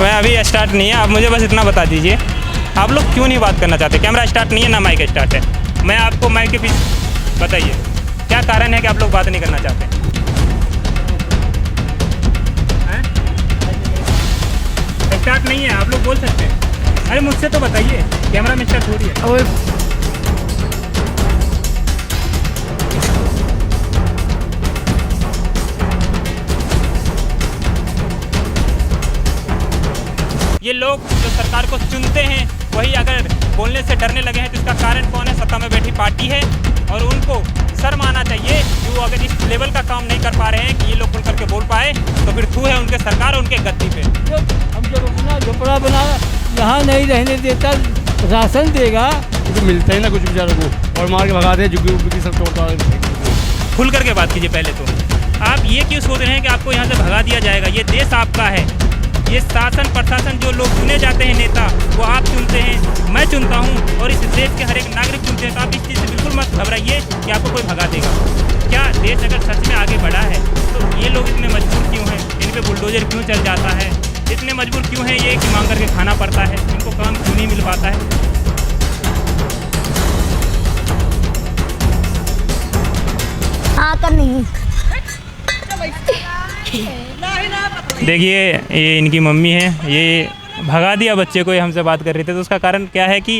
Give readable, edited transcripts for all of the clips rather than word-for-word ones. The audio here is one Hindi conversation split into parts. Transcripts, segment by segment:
मैं अभी स्टार्ट नहीं है, आप मुझे बस इतना बता दीजिए, आप लोग क्यों नहीं बात करना चाहते? कैमरा स्टार्ट नहीं है ना माइक स्टार्ट है, मैं आपको माइक के पीछे बताइए क्या कारण है कि आप लोग बात नहीं करना चाहते? स्टार्ट नहीं है, आप लोग बोल सकते हैं। अरे मुझसे तो बताइए, कैमरा में स्टार्ट हो रही है। ये लोग जो सरकार को चुनते हैं वही अगर बोलने से डरने लगे हैं तो इसका कारण कौन है? सत्ता में बैठी पार्टी है, और उनको शर्म आना चाहिए कि वो अगर इस लेवल का काम नहीं कर पा रहे हैं कि ये लोग खुल करके बोल पाए, तो फिर थू है उनके सरकार और उनके गद्दी पे। हम जब अपना झोपड़ा बना यहाँ नहीं रहने देता, राशन देगा तो मिलता ही ना कुछ बेचारों को, और मार के भगा दे झुग्गी सब तोड़ता। खुल करके बात कीजिए पहले तो। आप ये क्यों सोच रहे हैं कि आपको यहाँ से भगा दिया जाएगा? ये देश आपका है, ये शासन प्रशासन जो लोग चुने जाते हैं नेता, वो आप चुनते हैं, मैं चुनता हूँ, और इस देश के हर एक नागरिक चुनते हैं। तो आप इस चीज़ से बिल्कुल मत घबराइए कि आपको कोई भगा देगा। क्या देश अगर सच में आगे बढ़ा है तो ये लोग इतने मजबूर क्यों हैं? इन पे बुलडोजर क्यों चल जाता है? इतने मजबूर क्यों हैं ये कि मांग करके खाना पड़ता है? इनको काम क्यों नहीं मिल पाता है? देखिए, ये इनकी मम्मी है, ये भगा दिया बच्चे को, ये हमसे बात कर रही थी। तो उसका कारण क्या है कि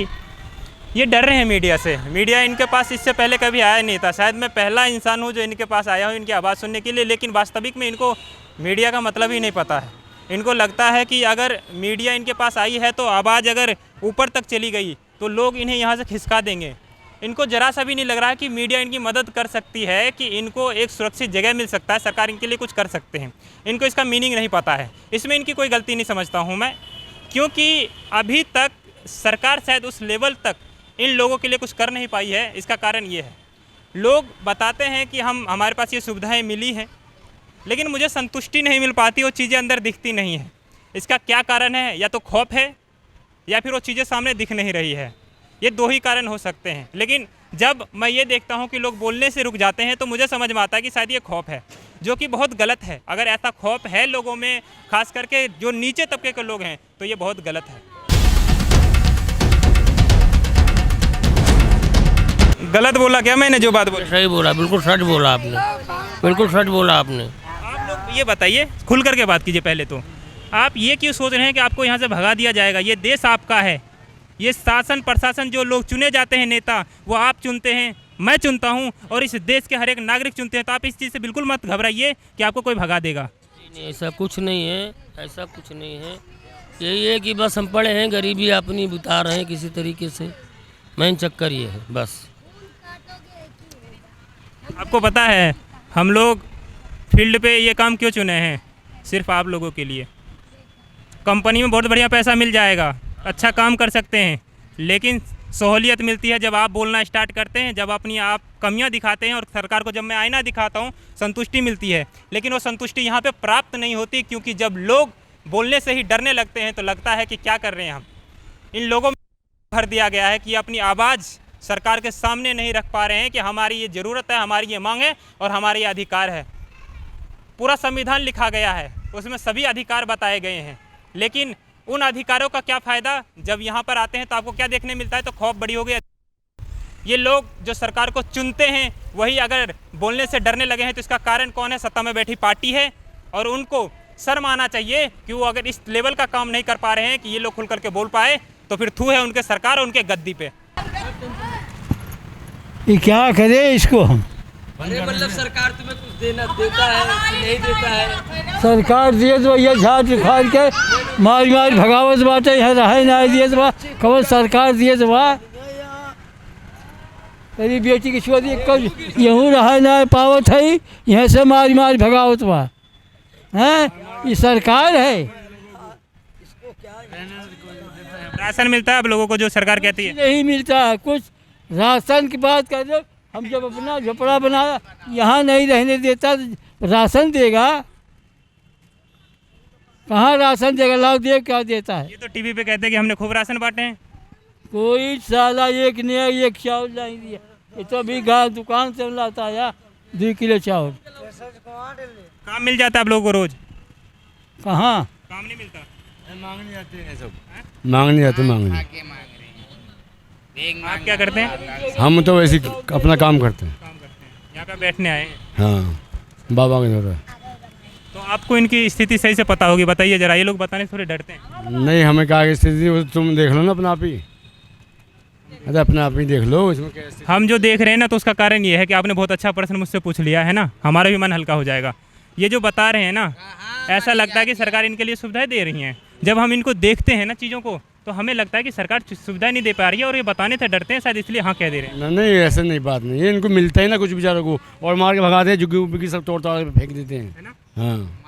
ये डर रहे हैं मीडिया से। मीडिया इनके पास इससे पहले कभी आया नहीं था, शायद मैं पहला इंसान हूँ जो इनके पास आया हूँ इनकी आवाज़ सुनने के लिए। लेकिन वास्तविक में इनको मीडिया का मतलब ही नहीं पता है। इनको लगता है कि अगर मीडिया इनके पास आई है तो आवाज़ अगर ऊपर तक चली गई तो लोग इन्हें यहाँ से खिसका देंगे। इनको जरा सा भी नहीं लग रहा है कि मीडिया इनकी मदद कर सकती है, कि इनको एक सुरक्षित जगह मिल सकता है, सरकार इनके लिए कुछ कर सकते हैं। इनको इसका मीनिंग नहीं पता है। इसमें इनकी कोई गलती नहीं समझता हूँ मैं, क्योंकि अभी तक सरकार शायद उस लेवल तक इन लोगों के लिए कुछ कर नहीं पाई है। इसका कारण ये है, लोग बताते हैं कि हमारे पास ये सुविधाएँ मिली हैं, लेकिन मुझे संतुष्टि नहीं मिल पाती, वो चीज़ें अंदर दिखती नहीं हैं। इसका क्या कारण है? या तो खौफ है, या फिर वो चीज़ें सामने दिख नहीं रही है। ये दो ही कारण हो सकते हैं। लेकिन जब मैं ये देखता हूँ कि लोग बोलने से रुक जाते हैं तो मुझे समझ में आता है कि शायद ये खौफ है, जो कि बहुत गलत है। अगर ऐसा खौफ है लोगों में, खास करके जो नीचे तबके के लोग हैं, तो ये बहुत गलत है। गलत बोला क्या मैंने जो बात बोली? सही बोला, बिल्कुल सच बोला आपने, बिल्कुल सच बोला आपने। आप लोग ये बताइए, खुल करके बात कीजिए पहले तो। आप ये क्यों सोच रहे हैं कि आपको यहाँ से भगा दिया जाएगा? ये देश आपका है, ये शासन प्रशासन जो लोग चुने जाते हैं नेता, वो आप चुनते हैं, मैं चुनता हूँ, और इस देश के हर एक नागरिक चुनते हैं। तो आप इस चीज़ से बिल्कुल मत घबराइए कि आपको कोई भगा देगा। नहीं, ऐसा कुछ नहीं है, ऐसा कुछ नहीं है। यही है कि बस हम पड़े हैं, गरीबी अपनी बिता रहे हैं किसी तरीके से, मेन चक्कर ये है बस। आपको पता है हम लोग फील्ड पे ये काम क्यों चुने हैं? सिर्फ आप लोगों के लिए। कंपनी में बहुत बढ़िया पैसा मिल जाएगा, अच्छा काम कर सकते हैं, लेकिन सहूलियत मिलती है जब आप बोलना स्टार्ट करते हैं, जब अपनी आप कमियां दिखाते हैं। और सरकार को जब मैं आईना दिखाता हूं, संतुष्टि मिलती है, लेकिन वो संतुष्टि यहाँ पे प्राप्त नहीं होती, क्योंकि जब लोग बोलने से ही डरने लगते हैं तो लगता है कि क्या कर रहे हैं हम। इन लोगों में भर दिया गया है कि अपनी आवाज़ सरकार के सामने नहीं रख पा रहे हैं कि हमारी ये ज़रूरत है, हमारी ये मांग है और हमारे ये अधिकार है। पूरा संविधान लिखा गया है, उसमें सभी अधिकार बताए गए हैं, लेकिन उन अधिकारों का क्या फ़ायदा? जब यहाँ पर आते हैं तो आपको क्या देखने मिलता है? तो खौफ बड़ी हो गई। ये लोग जो सरकार को चुनते हैं वही अगर बोलने से डरने लगे हैं तो इसका कारण कौन है? सत्ता में बैठी पार्टी है, और उनको शर्म आना चाहिए कि वो अगर इस लेवल का काम नहीं कर पा रहे हैं कि ये लोग खुल करके बोल पाए, तो फिर थू है उनके सरकार और उनके गद्दी पे। ये क्या करे इसको हम? अरे मतलब सरकार तुम्हें कुछ देता है कि नहीं देता है? सरकार दिए तो ये झाड़ उखाड़ के मारी भगावत बाटे, यहाँ रहे ना दिए तो खबर सरकार दिए तो तेरी बेटी की छोरी यहूँ रहे ना पावत है, यहाँ से मारी भगावत बा हैं। ये सरकार है। राशन मिलता है अब लोगों को जो सरकार कहती है? नहीं मिलता है कुछ। राशन की बात कर दो, हम जब अपना झोपड़ा बना यहाँ नहीं रहने देता, राशन देगा कहाँ? राशन देगा? लाओ देख क्या देता है। ये तो टीवी पे कहते हैं कि हमने खूब राशन बांटे हैं। कोई साला एक नहीं, एक चावल नहीं दिया। ये तो अभी दुकान से लाता है 2 किलो चावल। काम मिल जाता है आप लोगों को रोज? कहाँ काम नहीं मिलता। मांगने जाते हैं सब, मांगने जाते, मांगने। आप क्या करते हैं? हम तो वैसे ही अपना काम करते हैं। काम करते हैं, यहाँ पे बैठने आए हैं। हाँ, बाबा के द्वारा। तो आपको इनकी स्थिति सही से पता होगी, बताइए जरा। ये लोग बताने से थोड़े डरते हैं। नहीं, हमें क्या की स्थिति, वो तुम देख लो ना अपना आप ही। अरे अपना आप ही देख लो, इसमें क्या स्थिति। हम जो देख रहे हैं ना, तो उसका कारण ये है कि आपने बहुत अच्छा प्रश्न मुझसे पूछ लिया है ना, हमारा भी मन हल्का हो जाएगा। ये जो बता रहे हैं ना, ऐसा लगता है कि सरकार इनके लिए सुविधाएं दे रही हैं। जब हम इनको देखते हैं ना चीज़ों को, तो हमें लगता है कि सरकार सुविधाएं नहीं दे पा रही है, और ये बताने से डरते हैं शायद, इसलिए हाँ कह दे रहे हैं। नहीं, ऐसा नहीं, बात नहीं है। इनको मिलता ही ना कुछ बेचारों को, और मार के भगाते हैं, झुग्गी उग्गी सब तोड़ ताड़ के फेंक देते हैं। है ना? हाँ,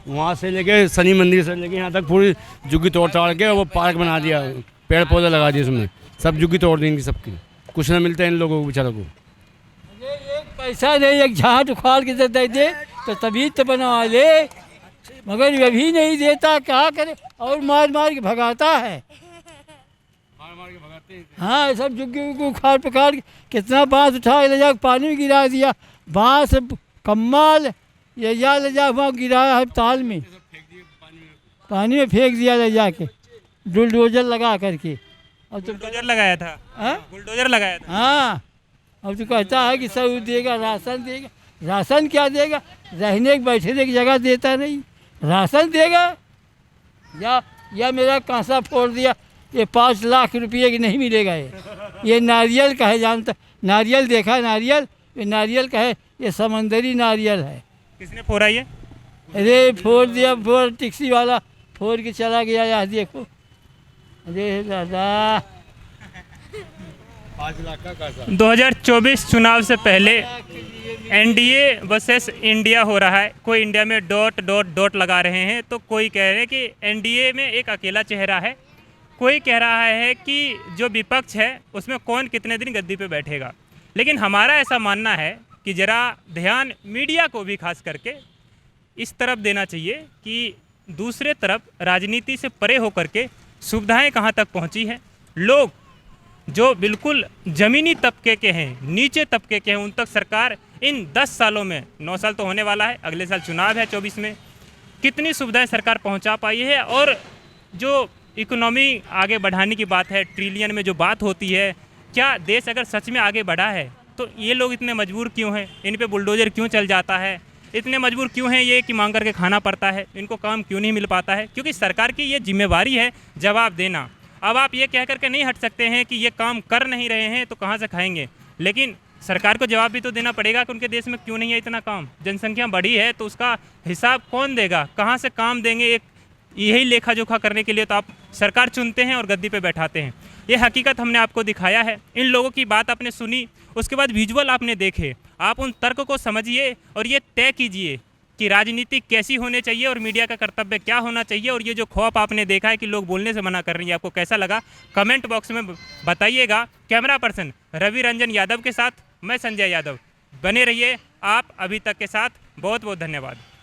वहाँ से लेके शनि मंदिर से लेके यहाँ तक पूरी झुग्गी तोड़ ताड़ के वो पार्क बना दिया, पेड़ पौधे लगा दिए उसमें, सब झुग्गी तोड़ दी इनकी सबकी। कुछ ना मिलता है इन लोगों को बेचारों को। एक पैसा नहीं, एक झाट उखाड़ के दे दे तो तभी तो बनवा ले, मगर वे भी नहीं देता, क्या करे, और मार मार के भगाता है। हाँ, सब झुग्गी उग्गी उखाड़ पखाड़ के कितना बांस उठा के ले जा पानी में गिरा दिया, बांस कम्माल ये जा ले जा वहाँ गिराया है ताल में, पानी में फेंक दिया ले जाके, बुलडोजर लगा करके। अब तो बुलडोजर लगाया था। हाँ? बुलडोजर लगाया था। हाँ, अब तो कहता है कि सब देगा, राशन देगा। राशन क्या देगा? रहने की बैठने की जगह देता नहीं, राशन देगा। या मेरा कांसा फोड़ दिया, ये 5 लाख रुपये की नहीं मिलेगा। ये नारियल का है, जानता? नारियल देखा? नारियल, ये नारियल का है, ये समंदरी नारियल है। किसने फोड़ा ये? अरे फोड़ दिया, फोड़ टैक्सी वाला फोड़ के चला गया। यार देखो, अरे दादा, 5 लाख का कासा। 2024 चुनाव से पहले एनडीए वर्सेस इंडिया हो रहा है। कोई इंडिया में डॉट डॉट डॉट लगा रहे हैं, तो कोई कह रहे हैं कि एनडीए में एक अकेला चेहरा है। कोई कह रहा है कि जो विपक्ष है उसमें कौन कितने दिन गद्दी पे बैठेगा। लेकिन हमारा ऐसा मानना है कि ज़रा ध्यान मीडिया को भी खास करके इस तरफ देना चाहिए कि दूसरे तरफ राजनीति से परे होकर के सुविधाएं कहां तक पहुंची हैं। लोग जो बिल्कुल ज़मीनी तबके के हैं, नीचे तबके के हैं, उन तक सरकार इन 10 सालों में, 9 साल तो होने वाला है, अगले साल चुनाव है 24 में, कितनी सुविधाएं सरकार पहुंचा पाई है। और जो इकोनॉमी आगे बढ़ाने की बात है, ट्रिलियन में जो बात होती है, क्या देश अगर सच में आगे बढ़ा है तो ये लोग इतने मजबूर क्यों हैं? इन पे बुलडोजर क्यों चल जाता है? इतने मजबूर क्यों हैं ये कि मांग करके खाना पड़ता है? इनको काम क्यों नहीं मिल पाता है? क्योंकि सरकार की ये जिम्मेवारी है जवाब देना। अब आप ये कह करके नहीं हट सकते हैं कि ये काम कर नहीं रहे हैं तो कहाँ से खाएंगे, लेकिन सरकार को जवाब भी तो देना पड़ेगा कि उनके देश में क्यों नहीं है इतना काम। जनसंख्या बढ़ी है तो उसका हिसाब कौन देगा, कहाँ से काम देंगे? एक यही लेखा जोखा करने के लिए तो आप सरकार चुनते हैं और गद्दी पे बैठाते हैं। ये हकीकत हमने आपको दिखाया है। इन लोगों की बात आपने सुनी, उसके बाद विजुअल आपने देखे, आप उन तर्क को समझिए और ये तय कीजिए कि राजनीति कैसी होनी चाहिए और मीडिया का कर्तव्य क्या होना चाहिए। और ये जो खौफ आपने देखा है कि लोग बोलने से मना कर रही है, आपको कैसा लगा कमेंट बॉक्स में बताइएगा। कैमरा पर्सन रवि रंजन यादव के साथ मैं संजय यादव, बने रहिए आप अभी तक के साथ। बहुत बहुत धन्यवाद।